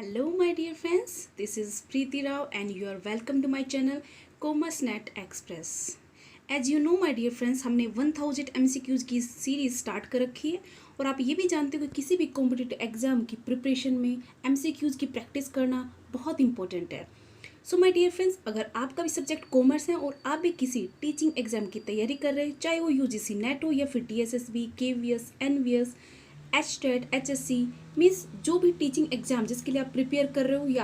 Hello, my dear friends. This is Preeti Rao, and you are welcome to my channel CommerceNet Express. As you know, my dear friends, हमने 1000 MCQs की series start कर रखी है और आप ये भी जानते हो कि किसी भी कॉम्पिटिटिव एग्जाम की प्रिपरेशन में MCQs की प्रैक्टिस करना बहुत इंपॉर्टेंट है. सो माय डियर फ्रेंड्स, अगर आपका भी सब्जेक्ट कॉमर्स है और आप भी किसी टीचिंग एग्जाम की तैयारी कर रहे हैं, चाहे वो UGC नेट हो या फिर DSSB, KVS, NVS, HTET, HSC, means जो भी टीचिंग एग्जाम जिसके लिए आप प्रिपेयर कर रहे हो या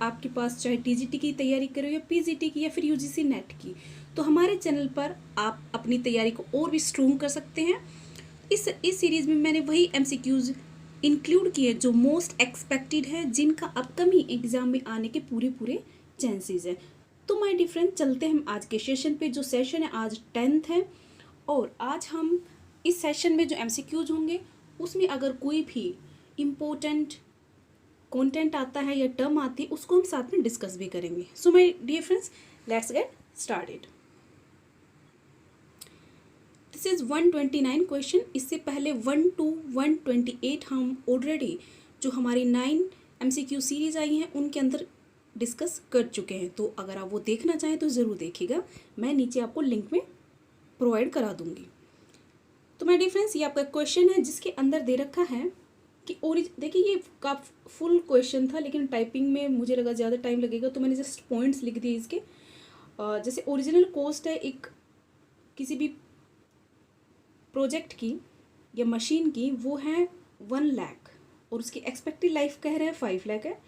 आपके पास चाहे TGT की तैयारी कर रहे हो या PGT की या फिर UGC नेट की, तो हमारे चैनल पर आप अपनी तैयारी को और भी स्ट्रॉन्ग कर सकते हैं. इस सीरीज़ में मैंने वही MCQs इंक्लूड किए जो मोस्ट एक्सपेक्टेड है, जिनका अपकमिंग एग्जाम में आने के पूरे चांसेस हैं. तो माय डियर फ्रेंड, चलते हैं हम आज के सेशन पे. जो सेशन है आज 10th है और आज हम इस सेशन में जो MCQs होंगे उसमें अगर कोई भी इम्पोर्टेंट कंटेंट आता है या टर्म आती है उसको हम साथ में डिस्कस भी करेंगे. So my dear friends, let's get started. This is 129 question. इससे पहले 1 to 128 हम ऑलरेडी जो हमारी 9 MCQ सीरीज आई हैं उनके अंदर डिस्कस कर चुके हैं. तो अगर आप वो देखना चाहें तो ज़रूर देखिएगा, मैं नीचे आपको लिंक में प्रोवाइड करा दूंगी. तो माय डियर फ्रेंड्स, ये आपका क्वेश्चन है जिसके अंदर दे रखा है कि देखिए ये काफ़ी फुल क्वेश्चन था, लेकिन टाइपिंग में मुझे लगा ज़्यादा टाइम लगेगा तो मैंने जस्ट पॉइंट्स लिख दिए इसके. जैसे ओरिजिनल कॉस्ट है एक किसी भी प्रोजेक्ट की या मशीन की, वो है 1 लाख और उसकी एक्सपेक्टेड लाइफ कह रहे हैं 5 लाख है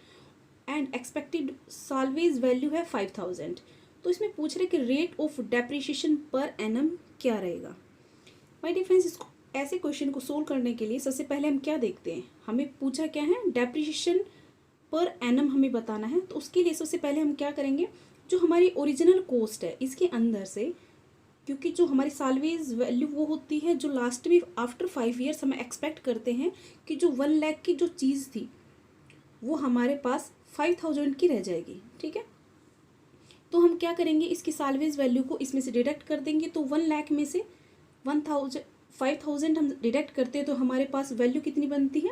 एंड एक्सपेक्टेड साल्वेज वैल्यू है 5000. तो इसमें पूछ रहे कि rate of depreciation per annum क्या रहेगा. माय डियर फ्रेंड्स, इसको ऐसे क्वेश्चन को सोल्व करने के लिए सबसे पहले हम क्या देखते हैं, हमें पूछा क्या है, डेप्रिसिएशन पर एनम हमें बताना है. तो उसके लिए सबसे पहले हम क्या करेंगे, जो हमारी ओरिजिनल कॉस्ट है इसके अंदर से, क्योंकि जो हमारी साल्वेज वैल्यू वो होती है जो लास्ट में आफ्टर 5 years हम एक्सपेक्ट करते हैं कि जो 1 लाख की जो चीज़ थी वो हमारे पास 5000 की रह जाएगी. ठीक है, तो हम क्या करेंगे, इसकी साल्वेज वैल्यू को इसमें से डिडक्ट कर देंगे. तो 1 लाख में से 5000 हम डिडक्ट करते हैं तो हमारे पास वैल्यू कितनी बनती है,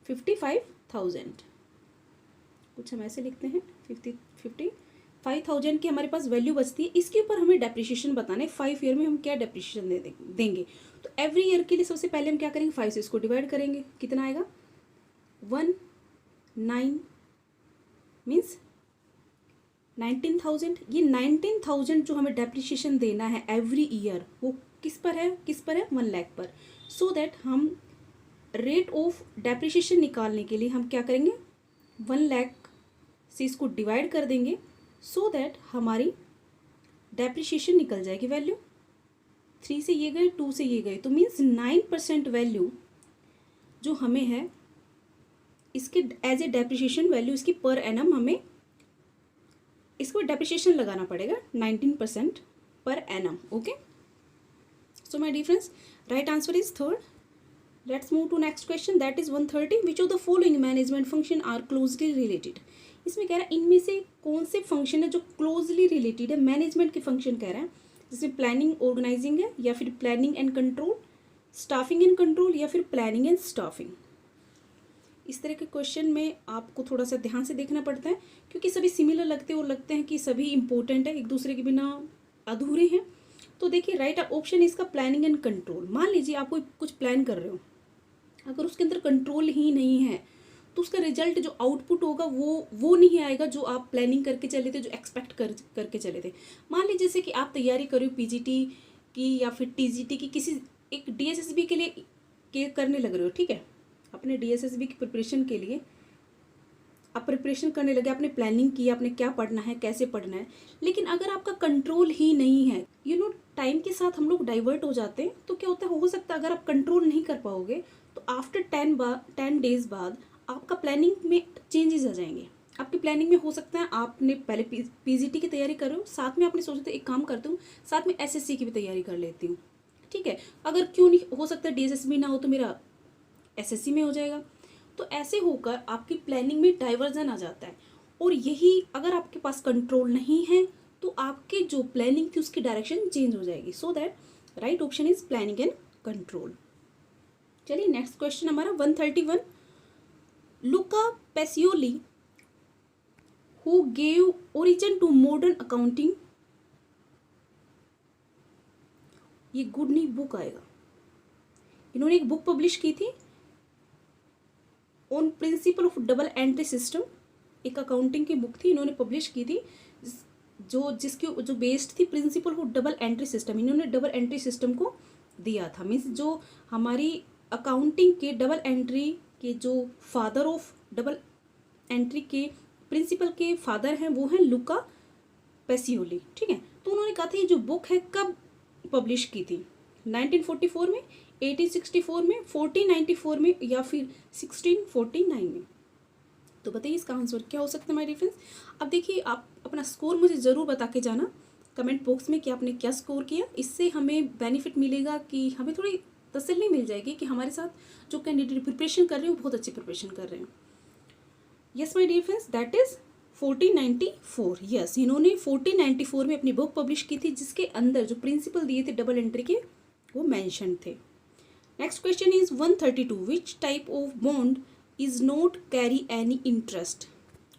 55,000. कुछ हम ऐसे लिखते हैं 55,000 की हमारे पास वैल्यू बचती है. इसके ऊपर हमें डेप्रिसिएशन बताना है 5 ईयर में हम क्या डेप्रिसिएशन देंगे. तो एवरी ईयर के लिए सबसे पहले हम क्या करेंगे, 5 से इसको डिवाइड करेंगे. कितना आएगा, 19 मीन्स 19,000. ये 19,000 जो हमें डेप्रिसिएशन देना है एवरी ईयर, वो किस पर है 1 लाख पर. सो दैट हम रेट ऑफ डेप्रिसिएशन निकालने के लिए हम क्या करेंगे, 1 लाख से इसको डिवाइड कर देंगे. सो दैट हमारी डेप्रिसिएशन निकल जाएगी वैल्यू. 3 से ये गए, 2 से ये गए, तो मीन्स 9% वैल्यू जो हमें है इसके एज ए डेप्रिसिएशन वैल्यू, इसकी पर एनम हमें इसको डेप्रिसिएशन लगाना पड़ेगा 19% per annum. Okay, so my dear friends, right answer is third. Let's move to next question, that is 130. Which of the following management function are closely related? इसमें कह रहा है इनमें से कौन से फंक्शन है जो क्लोजली रिलेटेड है मैनेजमेंट के फंक्शन कह रहा है. जैसे प्लानिंग ऑर्गेनाइजिंग है, या फिर planning and control, staffing and control, या फिर प्लानिंग एंड स्टाफिंग. इस तरह के क्वेश्चन में आपको थोड़ा सा ध्यान से देखना पड़ता है क्योंकि सभी सिमिलर लगते हैं और लगते हैं कि सभी इंपॉर्टेंट है, एक दूसरे के बिना अधूरे हैं. तो देखिए राइट ऑप्शन इसका प्लानिंग एंड कंट्रोल. मान लीजिए आप कोई कुछ प्लान कर रहे हो, अगर उसके अंदर कंट्रोल ही नहीं है तो उसका रिजल्ट जो आउटपुट होगा वो नहीं आएगा जो आप प्लानिंग करके चले थे, जो एक्सपेक्ट करके चले थे. मान लीजिए जैसे कि आप तैयारी कर रहे हो PGT की या फिर TGT की, किसी एक DSSB के लिए करने लग रहे हो. ठीक है, अपने DSSB की प्रिपरेशन के लिए आप प्रिपरेशन करने लगे, आपने प्लानिंग की, आपने क्या पढ़ना है, कैसे पढ़ना है, लेकिन अगर आपका कंट्रोल ही नहीं है, टाइम के साथ हम लोग डाइवर्ट हो जाते हैं. तो क्या होता है, हो सकता है अगर आप कंट्रोल नहीं कर पाओगे तो आफ्टर 10 डेज बाद आपका प्लानिंग में चेंजेस आ जाएंगे. आपकी प्लानिंग में हो सकता है आपने पहले PGT की तैयारी कर रहे हो, साथ में आपने सोचा था एक काम करती हूँ साथ में SSC की भी तैयारी कर लेती हूँ. ठीक है, अगर क्यों नहीं हो सकता DSSB ना हो तो मेरा SSC में हो जाएगा. तो ऐसे होकर आपकी प्लानिंग में डाइवर्जन आ जाता है. और यही अगर आपके पास कंट्रोल नहीं है तो आपके जो प्लानिंग थी उसकी डायरेक्शन चेंज हो जाएगी. So that right option is planning and control. चलिए नेक्स्ट क्वेश्चन हमारा 131. Luca Pacioli who gave origin to modern accounting, ये गुड नहीं बुक आएगा। इन्होंने एक बुक पब्लिश की थी on principle of double entry system, एक अकाउंटिंग की बुक थी, इन्होंने पब्लिश की थी जो बेस्ड थी principle of double entry system. इन्होंने डबल एंट्री सिस्टम को दिया था, मीन्स जो हमारी अकाउंटिंग के डबल एंट्री के जो फादर ऑफ डबल एंट्री के प्रिंसिपल के फादर हैं वो हैं लुका पेसियोली, ठीक है। तो उन्होंने कहा था ये जो बुक है कब पब्लिश की थी, 1944 में, 1864 में, 1494 में या फिर 1649 में। तो बताइए इसका आंसर क्या हो सकता है माय डिफरेंस। अब देखिए आप अपना स्कोर मुझे ज़रूर बता के जाना कमेंट बॉक्स में कि आपने क्या स्कोर किया। इससे हमें बेनिफिट मिलेगा कि हमें थोड़ी तसल्ली मिल जाएगी कि हमारे साथ जो कैंडिडेट प्रिपरेशन कर रहे हैं वो बहुत अच्छी प्रिपरेशन कर रहे हैं। Yes my dear friends, that is 1494। Yes, इन्होंने 1494 में अपनी बुक पब्लिश की थी जिसके अंदर जो प्रिंसिपल दिए थे डबल एंट्री के वो मेंशन थे। Next question is 132, which type of bond is not carry any interest.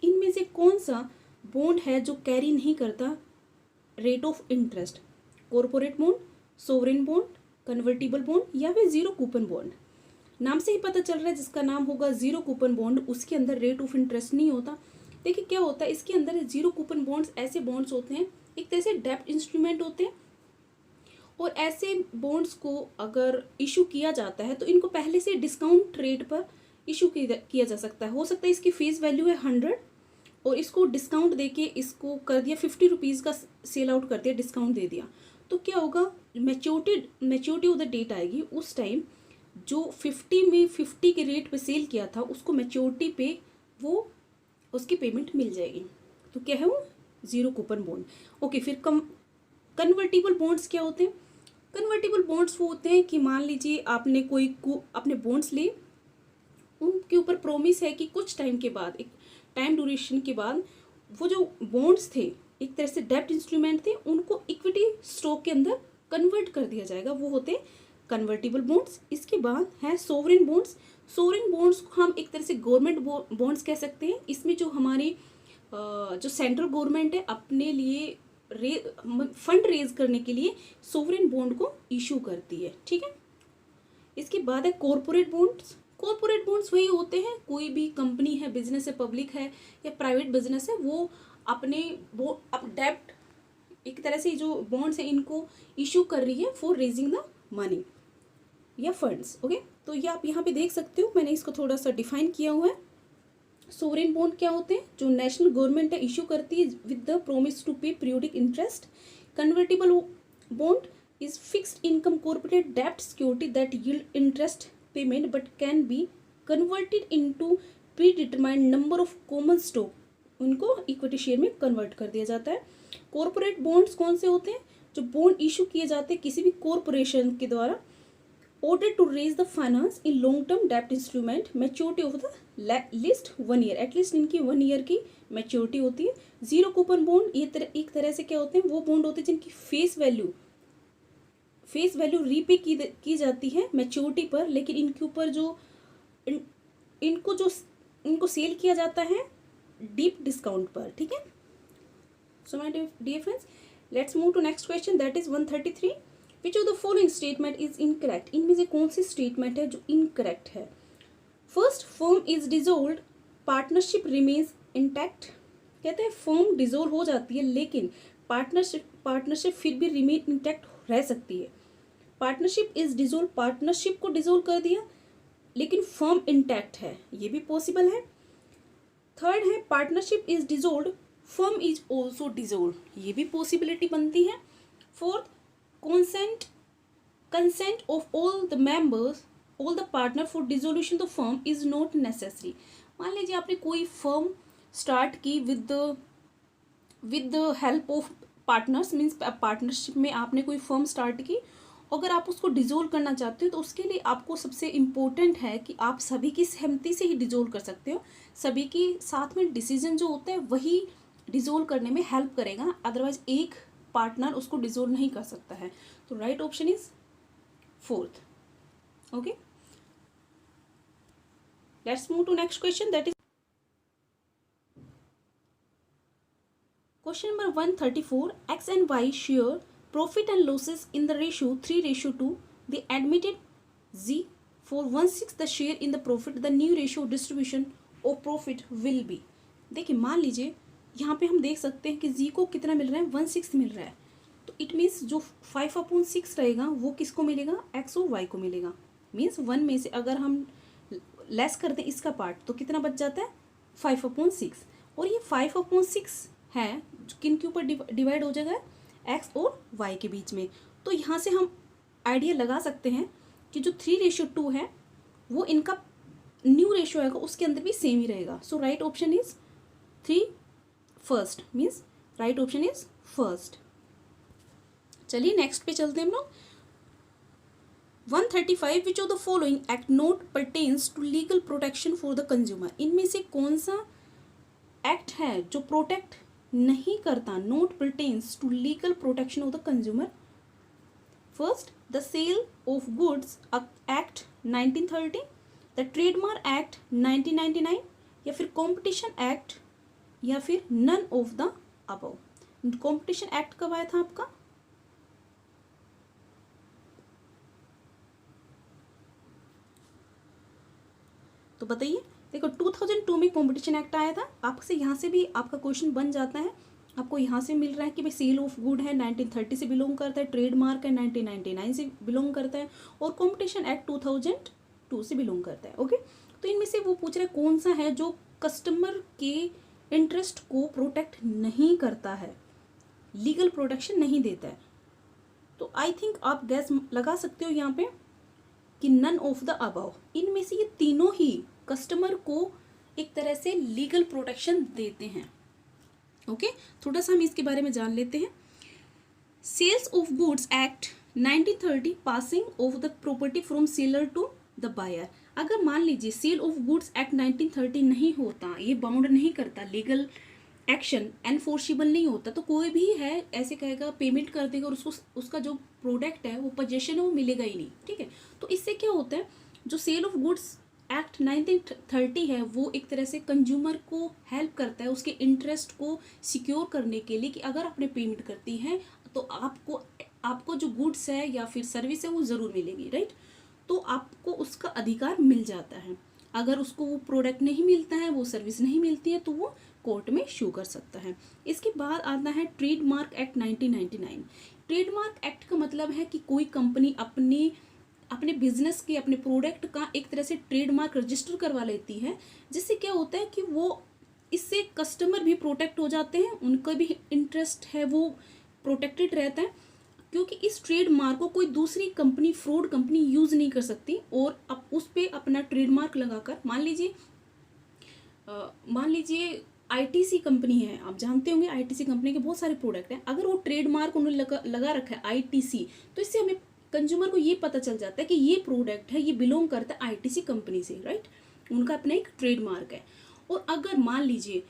इनमें से कौन सा बॉन्ड है जो कैरी नहीं करता rate of interest, corporate bond, sovereign bond, convertible bond या फिर जीरो कूपन बॉन्ड। नाम से ही पता चल रहा है जिसका नाम होगा जीरो कूपन बॉन्ड उसके अंदर रेट ऑफ इंटरेस्ट नहीं होता। देखिए क्या होता है इसके अंदर, जीरो कूपन बॉन्ड्स ऐसे बॉन्ड्स होते हैं, एक तरह से डेब्ट इंस्ट्रूमेंट होते हैं, और ऐसे बॉन्ड्स को अगर इशू किया जाता है तो इनको पहले से डिस्काउंट रेट पर इशू किया जा सकता है। हो सकता है इसकी फेस वैल्यू है 100 और इसको डिस्काउंट देके इसको कर दिया 50 रुपीज़ का सेल आउट कर दिया, डिस्काउंट दे दिया, तो क्या होगा, मैच्योरिटी ऑफ द डेट आएगी उस टाइम जो 50 के रेट पे सेल किया था उसको मैच्योरिटी पे वो उसकी पेमेंट मिल जाएगी। तो क्या है वो जीरो कूपन बॉन्ड। ओके, फिर कन्वर्टिबल बॉन्ड्स क्या होते हैं। कन्वर्टिबल बॉन्ड्स वो होते हैं कि मान लीजिए आपने अपने बॉन्ड्स लिए, उनके ऊपर प्रॉमिस है कि कुछ टाइम के बाद, एक टाइम ड्यूरेशन के बाद वो जो बॉन्ड्स थे एक तरह से डेब्ट इंस्ट्रूमेंट थे, उनको इक्विटी स्टॉक के अंदर कन्वर्ट कर दिया जाएगा, वो होते कन्वर्टिबल बॉन्ड्स। इसके बाद है सोवरेन बॉन्ड्स। सोवरेन बॉन्ड्स को हम एक तरह से गवर्नमेंट बॉन्ड्स कह सकते हैं। इसमें जो हमारी जो सेंट्रल गवर्नमेंट है अपने लिए फंड रेज करने के लिए सोवरेन बॉन्ड को इशू करती है, ठीक है। इसके बाद है कॉर्पोरेट बॉन्ड्स। कॉर्पोरेट बॉन्ड्स वही होते हैं, कोई भी कंपनी है, बिजनेस है, पब्लिक है या प्राइवेट बिजनेस है, वो अपने डेब्ट एक तरह से जो बॉन्ड्स है इनको इशू कर रही है फॉर रेजिंग द मनी या फंड्स। ओके, तो ये आप यहाँ पे देख सकते हो, मैंने इसको थोड़ा सा डिफाइन किया हुआ है। सोवरेन बॉन्ड क्या होते हैं, जो नेशनल गवर्नमेंट है इशू करती है with the promise to pay periodic interest. Convertible bond is fixed income corporate डेब्ट security that yield interest payment but can be converted into predetermined number of common stock, उनको equity share में convert कर दिया जाता है। Corporate bonds कौन से होते हैं, जो बॉन्ड इशू किए जाते हैं किसी भी कॉर्पोरेशन के द्वारा ordered to raise the finance in long term debt instrument, maturity of the least 1 year, at least इनकी 1 ईयर की मैच्योरिटी होती है। जीरो कूपन बॉन्ड ये एक तरह से क्या होते हैं, वो बॉन्ड होते हैं जिनकी फेस वैल्यू रीपे की जाती है मैच्योरिटी पर, लेकिन इनके ऊपर जो इनको सेल किया जाता है डीप डिस्काउंट पर, ठीक है। So my dear friends, let's move to next question, that is 133। Which of the following statement is incorrect. इनमें से कौन सी स्टेटमेंट है जो इनकरेक्ट है। First, firm is dissolved, partnership remains intact. कहते हैं फर्म डिसॉल्व हो जाती है लेकिन पार्टनरशिप फिर भी रिमेन इंटैक्ट रह सकती है। पार्टनरशिप इज डिसॉल्व, पार्टनरशिप को डिसॉल्व कर दिया लेकिन फर्म इंटैक्ट है, ये भी पॉसिबल है। थर्ड है partnership is dissolved, firm is also dissolve, ये भी पॉसिबिलिटी बनती है। Fourth, consent of all the partner for dissolution of the firm is not necessary। मान लीजिए आपने कोई फर्म स्टार्ट की with the help of partners, means partnership में आपने कोई फर्म स्टार्ट की, अगर आप उसको डिसॉल्व करना चाहते हो तो उसके लिए आपको सबसे इम्पोर्टेंट है कि आप सभी की सहमति से ही डिसॉल्व कर सकते हो। सभी की साथ में डिसीजन जो होता है वही डिसॉल्व करने में हेल्प करेगा, अदरवाइज एक पार्टनर उसको डिसॉल्व नहीं कर सकता है। तो right option is fourth. Okay, let's move to next question, that is question number 134. X and Y share profit and losses in the ratio 3:2. They admitted Z for 1/6 the share in the profit. The new ratio distribution of profit will be. देखिए मान लीजिए यहाँ पे हम देख सकते हैं कि Z को कितना मिल रहा है, 1/6 मिल रहा है, तो इट मीन्स जो 5/6 रहेगा वो किसको मिलेगा, X और Y को मिलेगा। मीन्स 1 में से अगर हम लेस कर दें इसका पार्ट तो कितना बच जाता है, 5/6। और ये 5/6 है किन के ऊपर डिवाइड हो जाएगा, X और Y के बीच में। तो यहाँ से हम आइडिया लगा सकते हैं कि जो 3:2 है वो इनका न्यू रेशियो आएगा उसके अंदर भी सेम ही रहेगा। So right option is 3 first, means right option is first. चलिए नेक्स्ट पे चलते हैं हम लोग। 135. Which of the following act not pertains to legal protection for the consumer. इनमें से कौन सा एक्ट है जो प्रोटेक्ट नहीं करता, not pertains to legal protection of the consumer. First, the sale of goods act 1930, the trademark act 1999, या फिर कॉम्पिटिशन एक्ट, या फिर none of the above. Competition act कब आया था आपका, तो बताइए। देखो 2002 में कॉम्पिटिशन एक्ट आया था। आपसे यहाँ से भी आपका क्वेश्चन बन जाता है, आपको यहाँ से मिल रहा है कि भाई सेल ऑफ गुड है 1930 से बिलोंग करता है, ट्रेडमार्क है 1999 से बिलोंग करता है, और कॉम्पिटिशन एक्ट 2002 से बिलोंग करता है। ओके, तो इनमें से वो पूछ रहे कौन सा है जो कस्टमर के इंटरेस्ट को प्रोटेक्ट नहीं करता है, लीगल प्रोटेक्शन नहीं देता है। तो आई थिंक आप गैस लगा सकते हो यहाँ पे कि नन ऑफ द अबव। इनमें से ये तीनों ही कस्टमर को एक तरह से लीगल प्रोटेक्शन देते हैं। ओके, थोड़ा सा हम इसके बारे में जान लेते हैं। Sales of goods act 1930, passing off the property from seller to the buyer. अगर मान लीजिए सेल ऑफ गुड्स एक्ट 1930 नहीं होता, ये बाउंड नहीं करता, लीगल एक्शन एनफोर्सेबल नहीं होता, तो कोई भी है ऐसे कहेगा पेमेंट कर देगा और उसको उसका जो प्रोडक्ट है वो पोजेशन है वो मिलेगा ही नहीं। ठीक है, तो इससे क्या होता है, जो सेल ऑफ गुड्स एक्ट 1930 है वो एक तरह से कंज्यूमर को हेल्प करता है उसके इंटरेस्ट को सिक्योर करने के लिए कि अगर आपने पेमेंट करती है तो आपको जो गुड्स है या फिर सर्विस है वो ज़रूर मिलेगी, राइट। तो आपको उसका अधिकार मिल जाता है। अगर उसको वो प्रोडक्ट नहीं मिलता है, वो सर्विस नहीं मिलती है, तो वो कोर्ट में शो कर सकता है। इसके बाद आता है ट्रेडमार्क एक्ट 1999। ट्रेडमार्क एक्ट का मतलब है कि कोई कंपनी अपने बिजनेस के, अपने प्रोडक्ट का एक तरह से ट्रेडमार्क रजिस्टर करवा लेती है, जिससे क्या होता है कि वो इससे कस्टमर भी प्रोटेक्ट हो जाते हैं, उनका भी इंटरेस्ट है वो प्रोटेक्टेड रहता है, क्योंकि इस ट्रेडमार्क को कोई दूसरी कंपनी, फ्रॉड कंपनी यूज़ नहीं कर सकती और अब उस पर अपना ट्रेडमार्क लगाकर, मान लीजिए आईटीसी कंपनी है, आप जानते होंगे आईटीसी कंपनी के बहुत सारे प्रोडक्ट हैं, अगर वो ट्रेडमार्क उन्होंने लगा रखा है आईटीसी, तो इससे हमें कंज्यूमर को ये पता चल जाता है कि ये प्रोडक्ट है, ये बिलोंग करता है आईटीसी कंपनी से, राइट। उनका अपना एक ट्रेडमार्क है। और अगर मान लीजिए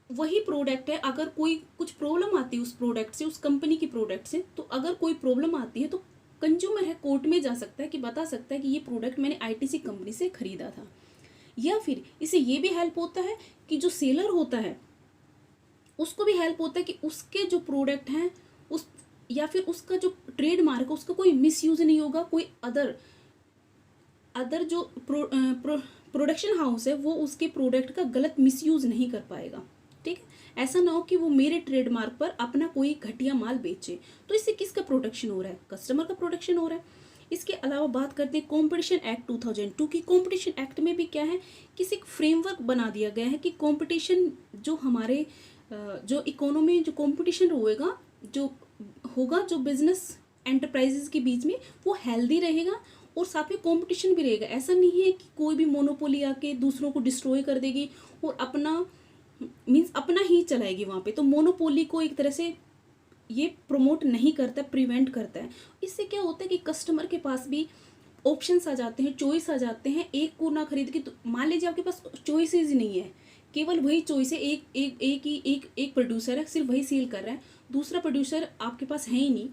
वही प्रोडक्ट है, अगर कोई कुछ प्रॉब्लम आती है उस प्रोडक्ट से, उस कंपनी की प्रोडक्ट से, तो अगर कोई प्रॉब्लम आती है तो कंज्यूमर है कोर्ट में जा सकता है कि बता सकता है कि ये प्रोडक्ट मैंने आईटीसी कंपनी से खरीदा था। या फिर इसे ये भी हेल्प होता है कि जो सेलर होता है उसको भी हेल्प होता है कि उसके जो प्रोडक्ट हैं उस या फिर उसका जो ट्रेडमार्क है उसका कोई मिसयूज नहीं होगा, कोई अदर जो प्रोडक्शन हाउस है वो उसके प्रोडक्ट का गलत मिसयूज नहीं कर पाएगा। ठीक है, ऐसा ना हो कि वो मेरे ट्रेडमार्क पर अपना कोई घटिया माल बेचे। तो इससे किसका प्रोटेक्शन हो रहा है, कस्टमर का प्रोटेक्शन हो रहा है। इसके अलावा बात करते हैं कॉम्पिटिशन एक्ट 2002 की। कॉम्पिटिशन एक्ट में भी क्या है, किसी एक फ्रेमवर्क बना दिया गया है कि कॉम्पिटिशन जो हमारे जो इकोनॉमी, जो कॉम्पिटिशन होगा जो बिजनेस एंटरप्राइजेस के बीच में, वो हेल्दी रहेगा और साथ में कंपटीशन भी रहेगा। ऐसा नहीं है कि कोई भी मोनोपोली आके दूसरों को डिस्ट्रॉय कर देगी और अपना ही चलाएगी वहाँ पे। तो मोनोपोली को एक तरह से ये प्रमोट नहीं करता, प्रिवेंट करता है। इससे क्या होता है कि कस्टमर के पास भी ऑप्शंस आ जाते हैं, चॉइस आ जाते हैं। एक को ना खरीद के, तो मान लीजिए आपके पास चॉइसेस ही नहीं है, केवल वही चॉइस है, एक प्रोड्यूसर है, सिर्फ वही सेल कर रहा है, दूसरा प्रोड्यूसर आपके पास है ही नहीं,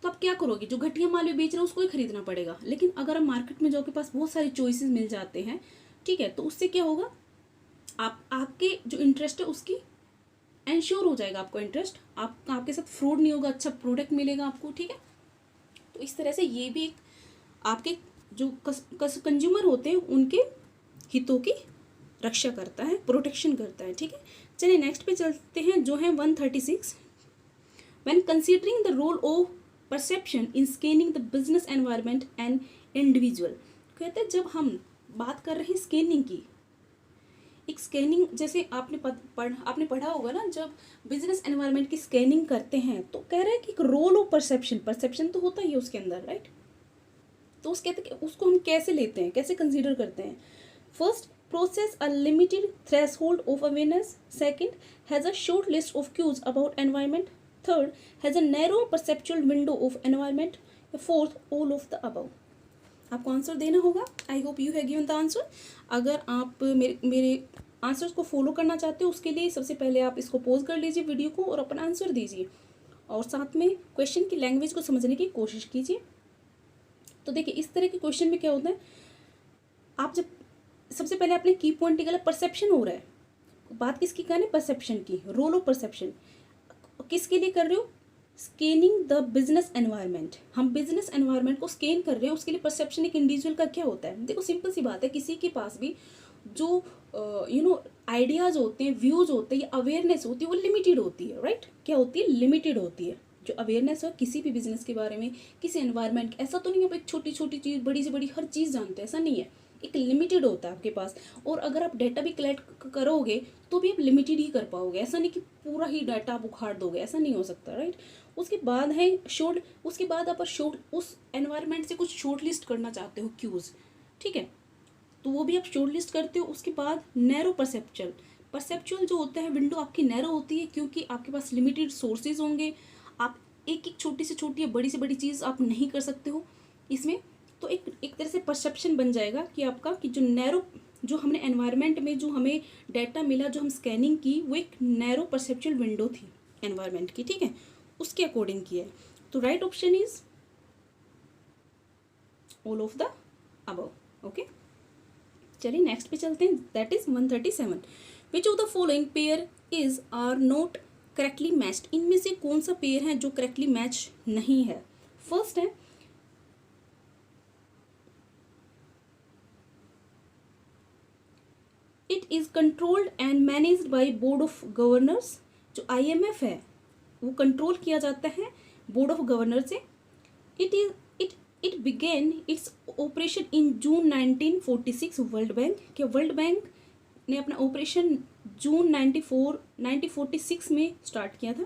तो आप क्या करोगे, जो घटिया माल बेच रहे हैं उसको ही खरीदना पड़ेगा। लेकिन अगर आप मार्केट में जो आपके पास बहुत सारे चॉइसेस मिल जाते हैं, ठीक है, तो उससे क्या होगा, आपके जो इंटरेस्ट है उसकी एंश्योर हो जाएगा, आपको इंटरेस्ट, आपके साथ फ्रॉड नहीं होगा, अच्छा प्रोडक्ट मिलेगा आपको। ठीक है, तो इस तरह से ये भी एक आपके जो कंज्यूमर होते हैं उनके हितों की रक्षा करता है, प्रोटेक्शन करता है। ठीक है, चलिए नेक्स्ट पे चलते हैं जो है 136। When considering the role of perception in scanning the business environment and individual, कहते हैं जब हम बात कर रहे हैं स्कैनिंग की, एक स्कैनिंग जैसे आपने पढ़ा होगा ना, जब बिजनेस एनवायरनमेंट की स्कैनिंग करते हैं तो कह रहे हैं कि एक रोल ऑफ परसेप्शन तो होता ही है उसके अंदर, राइट। तो उस कहते हैं कि उसको हम कैसे लेते हैं, कैसे कंसीडर करते हैं। First, process a limited threshold of awareness. Second, has a short list of cues about environment. Third, has a narrow perceptual window of environment. Fourth, all of the above. आपको आंसर देना होगा। आई hope you have given the answer. अगर आप मेरे answers को follow करना चाहते हो उसके लिए सबसे पहले आप इसको पॉज कर लीजिए वीडियो को और अपना आंसर दीजिए और साथ में क्वेश्चन की लैंग्वेज को समझने की कोशिश कीजिए। तो देखिए इस तरह के क्वेश्चन में क्या होता है, आप जब सबसे पहले आपने की पॉइंट निकाला, परसेप्शन हो रहा है, बात किसकी करनी, परसेप्शन की, रोल ऑफ परसेप्शन किसके लिए कर रहे हो, स्कैनिंग द बिजनेस एनवायरनमेंट, हम बिजनेस एनवायरनमेंट को स्कैन कर रहे हैं, उसके लिए परसेप्शन एक इंडिविजुअल का क्या होता है। देखो सिंपल सी बात है, किसी के पास भी जो आइडियाज़ होते हैं, व्यूज़ होते हैं या अवेयरनेस होती है वो लिमिटेड होती है, राइट। क्या होती है, लिमिटेड होती है। जो अवेयरनेस है किसी भी बिजनेस के बारे में, किसी एनवायरनमेंट, ऐसा तो नहीं है एक छोटी छोटी चीज़, बड़ी से बड़ी हर चीज़ जानते हैं, ऐसा नहीं है, एक लिमिटेड होता है आपके पास। और अगर आप डाटा भी कलेक्ट करोगे तो भी आप लिमिटेड ही कर पाओगे, ऐसा नहीं कि पूरा ही डाटा आप उखाड़ दोगे, ऐसा नहीं हो सकता, राइट। उसके बाद है शॉर्ट, उसके बाद आप उस एनवायरनमेंट से कुछ शॉर्ट लिस्ट करना चाहते हो क्यूज, ठीक है, तो वो भी आप शॉर्ट लिस्ट करते हो। उसके बाद नैरो परसेप्चुअल जो होता है विंडो आपकी नैरो होती है क्योंकि आपके पास लिमिटेड सोर्सेज होंगे, आप एक एक छोटी से छोटी या बड़ी से बड़ी चीज़ आप नहीं कर सकते हो इसमें। तो एक तरह से परसेप्शन बन जाएगा कि आपका कि जो नैरो, जो हमने एनवायरनमेंट में जो हमें डाटा मिला, जो हम स्कैनिंग की, वो एक नैरो परसेप्चुअल विंडो थी एनवायरनमेंट की, ठीक है, उसके अकॉर्डिंग की है। तो right option is all of the above. Okay, चलिए नेक्स्ट पे चलते हैं, that is 137। Which of the following pair is are not correctly matched, इनमें से कौन सा पेयर है जो करेक्टली मैच नहीं है। फर्स्ट है it is controlled and managed by board of governors, जो IMF है वो कंट्रोल किया जाता है बोर्ड ऑफ गवर्नर से। It began its operation in June 1946 world bank, क्या वर्ल्ड बैंक ने अपना ऑपरेशन जून 1946 में स्टार्ट किया था।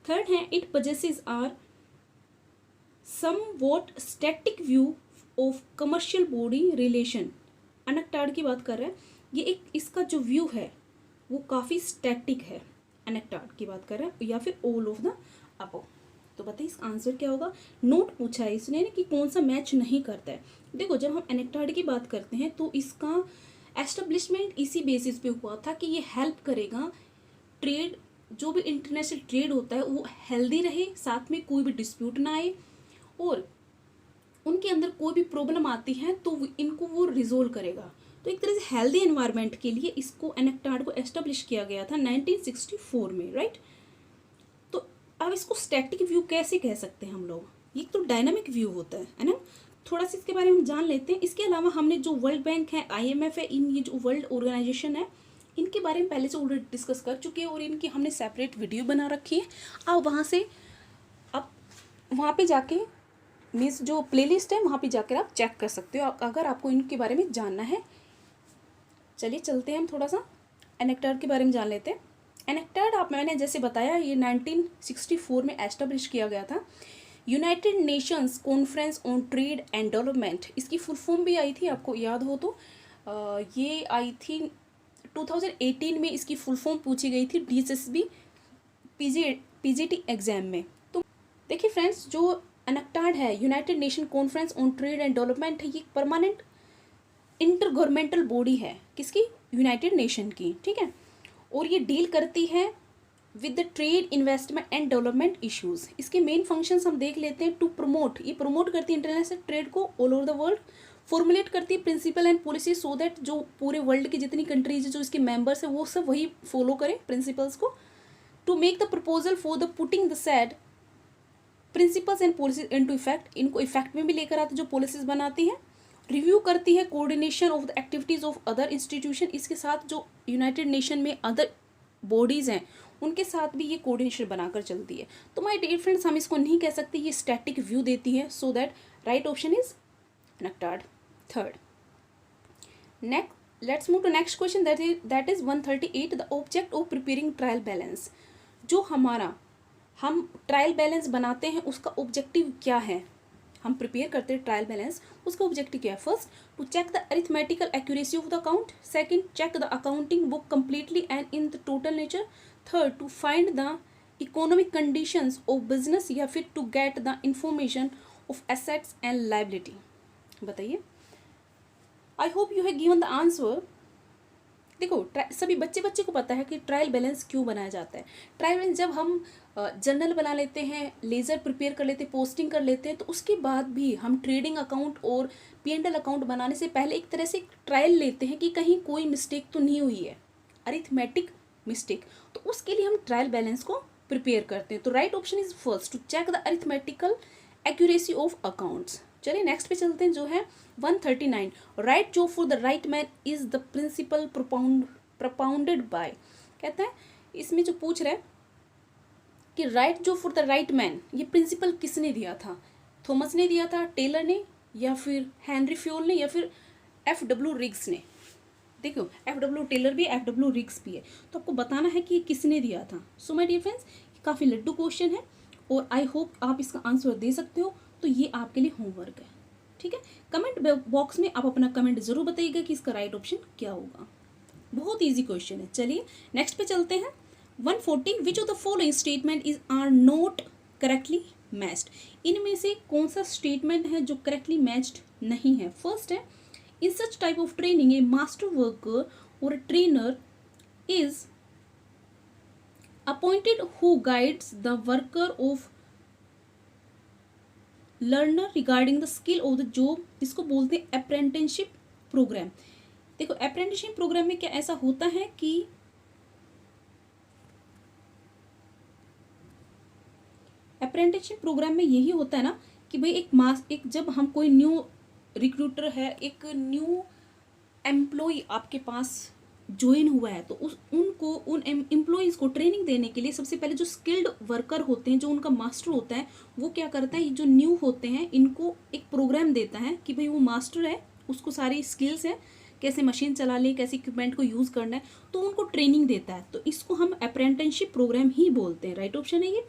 थर्ड है it possesses are somewhat static view of commercial body relation, UNCTAD की बात कर रहा है, ये एक इसका जो व्यू है वो काफ़ी स्टैटिक है, अनक्टाड की बात कर रहा है, या फिर ऑल ऑफ द अबव। तो बताइए इसका आंसर क्या होगा। नोट पूछा है इसने कि कौन सा मैच नहीं करता है। देखो जब हम अनक्टाड की बात करते हैं तो इसका एस्टेब्लिशमेंट इसी बेसिस पे हुआ था कि ये हेल्प करेगा ट्रेड, जो भी इंटरनेशनल ट्रेड होता है वो हेल्दी रहे, साथ में कोई भी डिस्प्यूट ना आए और उनके अंदर कोई भी प्रॉब्लम आती है तो इनको वो रिजोल्व करेगा। तो एक तरह से हेल्दी एनवायरनमेंट के लिए इसको एनेक्टाड को एस्टेब्लिश किया गया था 1964 में, राइट। तो अब इसको स्टैटिक व्यू कैसे कह सकते हैं हम लोग, ये तो डायनामिक व्यू होता है ना। थोड़ा सा इसके बारे में जान लेते हैं। इसके अलावा हमने जो वर्ल्ड बैंक है, IMF है, इन ये जो वर्ल्ड ऑर्गेनाइजेशन है इनके बारे में पहले से ऑलरेडी डिस्कस कर चुके हैं और इनकी हमने सेपरेट वीडियो बना रखी है। आप वहाँ से आप वहाँ पे जाके मीन्स जो प्लेलिस्ट है वहाँ पे जाकर आप चेक कर सकते हो अगर आपको इनके बारे में जानना है। चलिए चलते हैं हम थोड़ा सा एनेक्टाड के बारे में जान लेते हैं। एनेक्टाड मैंने जैसे बताया ये 1964 में एस्टेब्लिश किया गया था। United Nations conference on trade and development, इसकी फुल फॉर्म भी आई थी, आपको याद हो तो ये आई थी 2018 में, इसकी फुल फॉर्म पूछी गई थी DSSB PGT एग्जाम में। तो देखिए फ्रेंड्स, जो एनेक्टाड है United nation conference on trade and development है, ये परमानेंट इंटर गवर्नमेंटल बॉडी है, किसकी, यूनाइटेड नेशन की, ठीक है। और ये डील करती है with the trade, investment and development issues. इसके मेन फंक्शंस हम देख लेते हैं। टू प्रमोट, ये प्रमोट करती है इंटरनेशनल ट्रेड को all over the world. Formulate करती है principle and policy so that जो पूरे वर्ल्ड की जितनी कंट्रीज जो इसके मेंबर्स है वो सब वही फॉलो करें प्रिंसिपल्स को। To make the proposal for the putting the said principles and policies into effect, इनको इफेक्ट में भी लेकर आते जो पॉलिसीज बनाती है। रिव्यू करती है coordination of the activities of other institution, इसके साथ जो यूनाइटेड नेशन में अदर बॉडीज हैं उनके साथ भी ये कोऑर्डिनेशन बनाकर चलती है। तो माय डियर फ्रेंड्स, हम इसको नहीं कह सकते ये स्टैटिक व्यू देती है, so that right option is नक्टार्ड third. Next let's move to next question that is 138 the object of preparing trial balance. जो हम ट्रायल बैलेंस बनाते हैं उसका ऑब्जेक्टिव क्या है, हम प्रिपेयर करते हैं ट्रायल बैलेंस, उसका ऑब्जेक्टिव क्या है। First, to check the arithmetical accuracy of the account. Second, check the accounting book completely and in the total nature. Third, to find the economic conditions of business, या फिर to get the information of assets and liability. बताइए, I hope you have given the answer. देखो, सभी बच्चे को पता है कि ट्रायल बैलेंस क्यों बनाया जाता है। ट्रायल बैलेंस जब हम जर्नल बना लेते हैं, लेजर प्रिपेयर कर लेते हैं, पोस्टिंग कर लेते हैं, तो उसके बाद भी हम ट्रेडिंग अकाउंट और P&L अकाउंट बनाने से पहले एक तरह से ट्रायल लेते हैं कि कहीं कोई मिस्टेक तो नहीं हुई है, अरिथमेटिक मिस्टेक, तो उसके लिए हम ट्रायल बैलेंस को प्रिपेयर करते हैं। तो right option is first, to check the arithmetical accuracy of accounts. चलिए नेक्स्ट पे चलते हैं, जो है 139 right job for the right man is the principle propounded by. कहता है इसमें जो पूछ रहा है कि right job for the right man, ये प्रिंसिपल किसने दिया था? थॉमस ने दिया था, टेलर ने, या फिर हेनरी फ्योल ने, या फिर F.W. रिग्स ने। देखो, F.W. टेलर भी है, F.W. रिग्स भी है, तो आपको बताना है कि ये किसने दिया था। सो माय डियर फ्रेंड्स, काफ़ी लड्डू क्वेश्चन है और आई होप आप इसका आंसर दे सकते हो, तो ये आपके लिए होमवर्क है। ठीक है, कमेंट बॉक्स में आप अपना कमेंट जरूर बताइएगा कि इसका राइट ऑप्शन क्या होगा। बहुत इजी क्वेश्चन है। चलिए नेक्स्ट पे चलते हैं। 140 which of the following statement is are not correctly matched. इनमें से कौन सा स्टेटमेंट है जो करेक्टली मैच्ड नहीं है? फर्स्ट है, in such type of training a master worker और trainer is appointed who guides the worker of learner regarding the skill of the job, जिसको बोलते हैं अप्रेंटिसशिप प्रोग्राम। देखो, अप्रेंटिसशिप प्रोग्राम में क्या ऐसा होता है कि अप्रेंटिसशिप प्रोग्राम में यही होता है ना कि भाई एक जब हम कोई न्यू रिक्रूटर है, एक न्यू एम्प्लॉय आपके पास ज्वाइन हुआ है, तो उन एम्प्लॉयज़ को ट्रेनिंग देने के लिए सबसे पहले जो स्किल्ड वर्कर होते हैं, जो उनका मास्टर होता है, वो क्या करता है, जो न्यू होते हैं इनको एक प्रोग्राम देता है कि भाई वो मास्टर है, उसको सारी स्किल्स है, कैसे मशीन चला ले, कैसे इक्विपमेंट को यूज़ करना है, तो उनको ट्रेनिंग देता है। तो इसको हम अप्रेंटिसशिप प्रोग्राम ही बोलते हैं। राइट ऑप्शन है ये,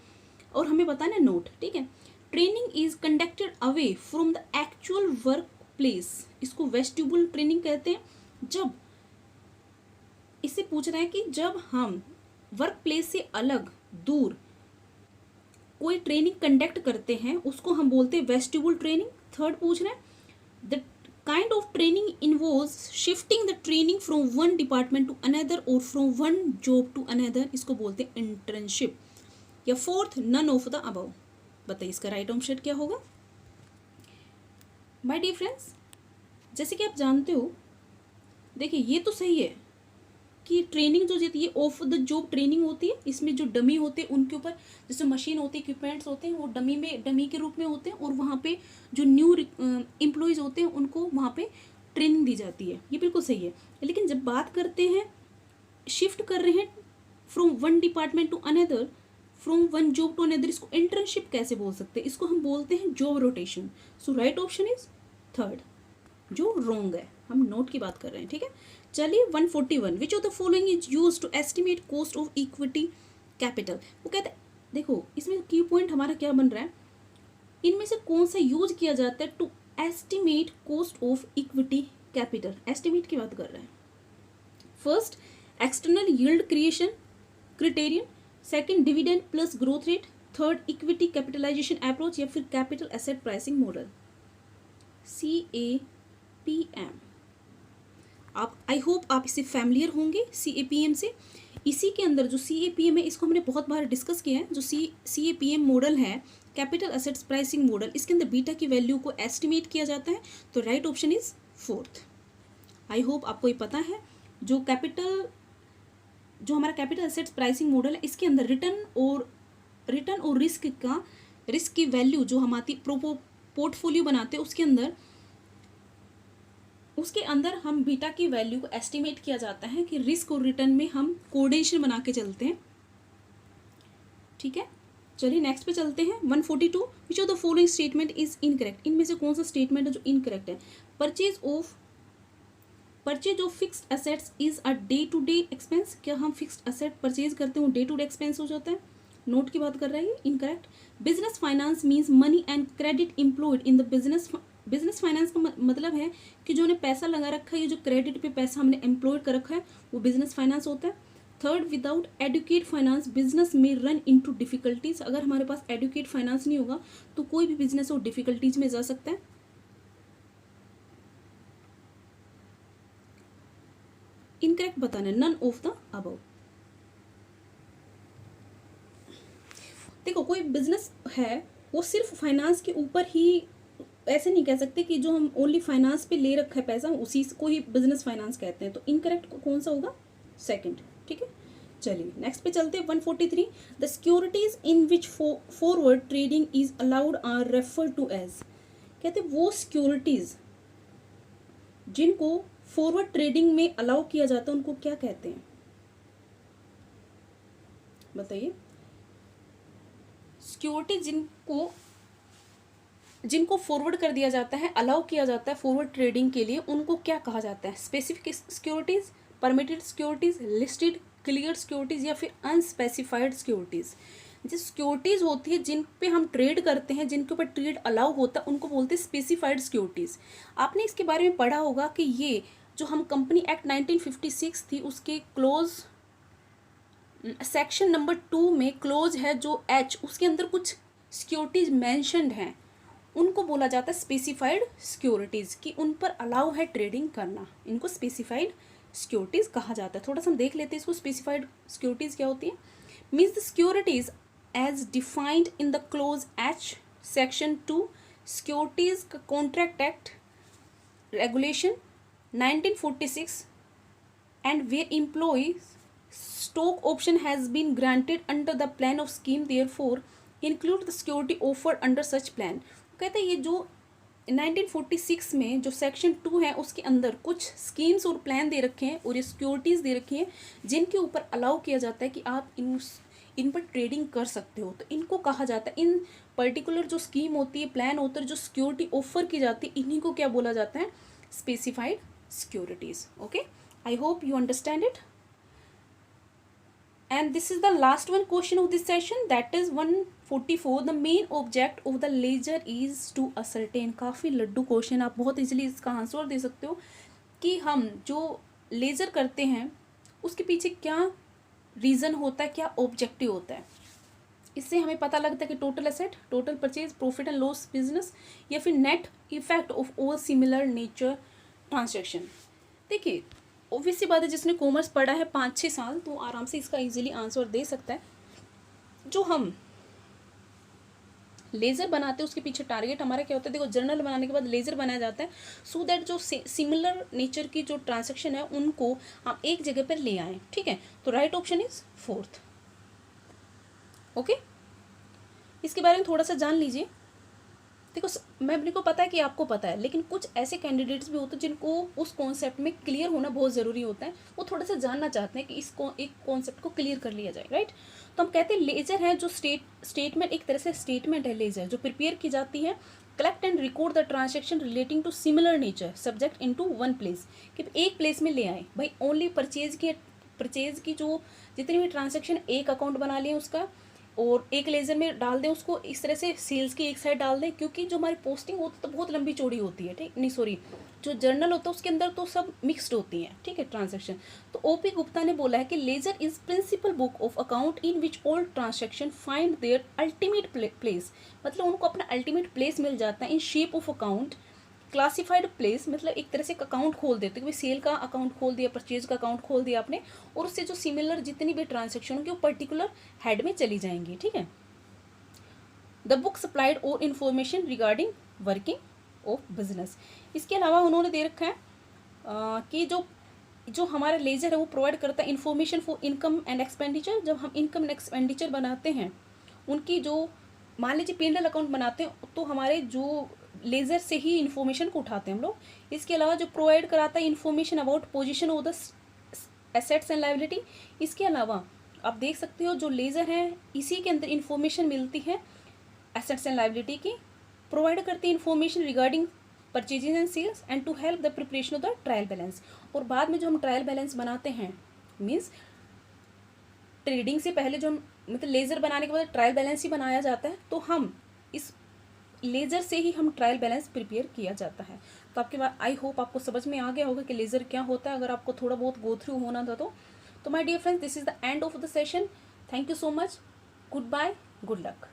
और हमें बताना है नोट। ठीक है, training is conducted away from the actual work place, इसको वेस्टिब्यूल ट्रेनिंग कहते हैं। जब इससे पूछ रहा है कि जब हम वर्क प्लेस से अलग दूर कोई ट्रेनिंग कंडक्ट करते हैं उसको हम बोलते हैं वेस्टिब्यूल ट्रेनिंग। थर्ड पूछ रहा है, the kind of training involves shifting the training from one department to another और from one job to another, इसको बोलते हैं इंटर्नशिप। या fourth, none of the above. बताइए इसका राइट ऑप्शन क्या होगा? माय डियर फ्रेंड्स, जैसे कि आप जानते हो, देखिए ये तो सही है कि ट्रेनिंग जो देती है ऑफ द जॉब ट्रेनिंग होती है, इसमें जो डमी होते हैं उनके ऊपर जैसे मशीन होती है, इक्विपमेंट्स होते हैं, वो डमी के रूप में होते हैं, और वहाँ पे जो न्यू एम्प्लॉयज़ होते हैं उनको वहाँ पे ट्रेनिंग दी जाती है। ये बिल्कुल सही है। लेकिन जब बात करते हैं शिफ्ट कर रहे हैं from one department to another, from one job to another, इसको इंटर्नशिप कैसे बोल सकते हैं? इसको हम बोलते हैं job rotation. So right option is third, जो रॉन्ग है। हम नोट की बात कर रहे हैं। ठीक है, चलिए 141 which of the following is use to estimate cost of equity capital. वो कहते हैं, देखो इसमें की पॉइंट हमारा क्या बन रहा है, इनमें से कौन सा यूज किया जाता है to estimate cost of equity capital? Estimate की बात कर रहे हैं। First, external yield creation criterion. Second, dividend plus growth rate. Third, equity capitalization approach, या फिर capital asset pricing model. CAPM। आप आई होप आप इससे फैमिलियर होंगे CAPM से। इसी के अंदर जो CAPM है, इसको हमने बहुत बार डिस्कस किया है। जो CAPM मॉडल है कैपिटल एसेट्स प्राइसिंग मॉडल, इसके अंदर बीटा की वैल्यू को एस्टिमेट किया जाता है, तो right option is fourth. I hope आपको ये पता है। जो हमारा कैपिटल एसेट्स प्राइसिंग मॉडल है, इसके अंदर रिटर्न और रिस्क की वैल्यू जो हम आती पोर्टफोलियो बनाते हैं उसके अंदर हम बीटा की वैल्यू को एस्टिमेट किया जाता है कि रिस्क और रिटर्न में हम कोऑर्डिनेशन बना के चलते हैं। ठीक है, चलिए नेक्स्ट पे चलते हैं। 142 which of the following statement is incorrect, इनमें से कौन सा स्टेटमेंट है जो इनकरेक्ट है। Purchase of fixed assets is a day to day expense, क्या हम फिक्स्ड एसेट परचेज करते हैं डे टू डे एक्सपेंस हो जाता है, नोट की बात कर रहा है, incorrect. Business finance means money and credit employed in the business finance का मतलब है कि जो ने पैसा लगा रखा है, ये जो क्रेडिट पे पैसा हमने एम्प्लॉयड कर रखा है वो बिजनेस फाइनेंस होता है। Third, without educate finance business में रन इनटू डिफिकल्टीज, अगर हमारे पास एडुकेट फाइनेंस नहीं होगा तो कोई भी बिजनेस वो डिफिकल्टीज में जा सकता है। इनकरेक्ट बताना है, नन ऑफ द अबव। देखो कोई बिजनेस है वो सिर्फ फाइनेंस के ऊपर ही, ऐसे नहीं कह सकते कि जो हम ओनली फाइनेंस पे ले रखा है पैसा उसी को ही बिजनेस फाइनेंस कहते हैं, तो इनकरेक्ट कौन सा होगा, सेकंड। ठीक है, चलिए नेक्स्ट पे चलते हैं। 143 the securities in which forward trading is allowed are refer to as, कहते हैं वो सिक्योरिटीज जिनको फॉरवर्ड ट्रेडिंग में अलाउ किया जाता है उनको क्या कहते हैं, बताइए। सिक्योरिटी जिनको फॉरवर्ड कर दिया जाता है, अलाउ किया जाता है फॉरवर्ड ट्रेडिंग के लिए, उनको क्या कहा जाता है। Specific securities, permitted securities, listed clear securities या फिर अनस्पेसिफाइड सिक्योरिटीज। जो सिक्योरिटीज होती है जिन पे हम ट्रेड करते हैं, जिनके ऊपर ट्रेड अलाउ होता है, उनको बोलते हैं स्पेसिफाइड सिक्योरिटीज। आपने इसके बारे में पढ़ा होगा कि ये जो हम कंपनी एक्ट 1956 थी उसके क्लोज सेक्शन नंबर 2 में क्लोज है जो H, उसके अंदर कुछ सिक्योरिटीज मैंशनड हैं, उनको बोला जाता है स्पेसिफाइड सिक्योरिटीज, कि उन पर अलाउ है ट्रेडिंग करना, इनको स्पेसिफाइड सिक्योरिटीज कहा जाता है। थोड़ा सा हम देख लेते हैं इसको, स्पेसिफाइड सिक्योरिटीज क्या होती है। Means the securities as defined in the clause H section 2 securities contract act regulation 1946 and where employees stock option has been granted under the plan of scheme therefore include the security offered under such plan। कहते हैं ये जो 1946 में जो section 2 है उसके अंदर कुछ स्कीम्स और प्लान दे रखे हैं और ये सिक्योरिटीज़ दे रखी हैं जिनके ऊपर अलाउ किया जाता है कि आप इन पर ट्रेडिंग कर सकते हो, तो इनको कहा जाता है, इन पर्टिकुलर जो स्कीम होती है, प्लान होता है, जो सिक्योरिटी ऑफर की जाती है, इन्हीं को क्या बोला जाता है, specified securities. Okay, I hope you understand it. And this is the last one question of this session, that is 144 the main object of the ledger is to ascertain। काफ़ी लड्डू क्वेश्चन, आप बहुत इजीली इसका answer दे सकते हो कि हम जो laser करते हैं उसके पीछे क्या रीज़न होता है, क्या ऑब्जेक्टिव होता है। इससे हमें पता लगता है कि total asset, total purchase, profit and loss business, या फिर net effect of all similar nature transaction. देखिए ऑब्वियस सी बात है, जिसने कॉमर्स पढ़ा है 5-6 साल तो आराम से इसका इजीली आंसर दे सकता है। जो हम लेज़र बनाते हैं उसके पीछे टारगेट हमारा क्या होता है, देखो जर्नल बनाने के बाद लेज़र बनाया जाता है सो दैट जो सिमिलर नेचर की जो ट्रांजैक्शन है उनको हम एक जगह पर ले आएँ। ठीक है, तो right option is fourth. Okay, इसके बारे में थोड़ा सा जान लीजिए। देखो मेरे को पता है कि आपको पता है, लेकिन कुछ ऐसे कैंडिडेट्स भी होते हैं जिनको उस कॉन्सेप्ट में क्लियर होना बहुत ज़रूरी होता है, वो थोड़ा सा जानना चाहते हैं कि इसको एक कॉन्सेप्ट को क्लियर कर लिया जाए, राइट। तो हम कहते हैं लेजर है जो स्टेटमेंट, एक तरह से स्टेटमेंट है लेजर, जो प्रिपेयर की जाती है, collect and record the transaction relating to similar nature subject into one place, कि एक प्लेस में ले आए भाई, ओनली परचेज की जो जितनी भी ट्रांजेक्शन एक अकाउंट बना लें उसका, और एक लेज़र में डाल दें उसको, इस तरह से सेल्स की एक साइड डाल दें, क्योंकि जो हमारी पोस्टिंग होती है तो बहुत लंबी चौड़ी होती है, ठीक नहीं, सॉरी, जो जर्नल होता है उसके अंदर तो सब मिक्सड होती हैं, ठीक है, ट्रांजैक्शन। तो ओपी गुप्ता ने बोला है कि ledger is principle book of account in which all transaction find their ultimate place, मतलब उनको अपना अल्टीमेट प्लेस मिल जाता है in shape of account. Classified place मतलब एक तरह से अकाउंट खोल देते हैं कि सेल का अकाउंट खोल दिया, परचेज का अकाउंट खोल दिया आपने, और उससे जो सिमिलर जितनी भी ट्रांजैक्शन होंगी वो पर्टिकुलर हेड में चली जाएंगी। ठीक है, द बुक सप्लाइड और information regarding working of business. इसके अलावा उन्होंने दे रखा है कि जो हमारा लेजर है वो प्रोवाइड करता है information for income and expenditure. जब हम इनकम एंड एक्सपेंडिचर बनाते हैं, उनकी जो मान लीजिए P&L अकाउंट बनाते हैं, तो हमारे जो लेजर से ही इन्फॉर्मेशन को उठाते हैं हम लोग। इसके अलावा जो प्रोवाइड कराता है information about position of the assets and liability. इसके अलावा आप देख सकते हो जो लेजर है इसी के अंदर इन्फॉर्मेशन मिलती है एसेट्स एंड लायबिलिटी की, प्रोवाइड करती है information regarding purchasing and sales and to help the preparation of the trial balance. और बाद में जो हम ट्रायल बैलेंस बनाते हैं, मीन्स ट्रेडिंग से पहले जो हम मतलब लेजर बनाने के बाद ट्रायल बैलेंस ही बनाया जाता है, तो हम इस लेजर से ही हम ट्रायल बैलेंस प्रिपेयर किया जाता है। तो आपके बाद आई होप आपको समझ में आ गया होगा कि लेजर क्या होता है, अगर आपको थोड़ा बहुत गो थ्रू होना था तो my dear friends, this is the end of the session. Thank you so much, good bye, good luck.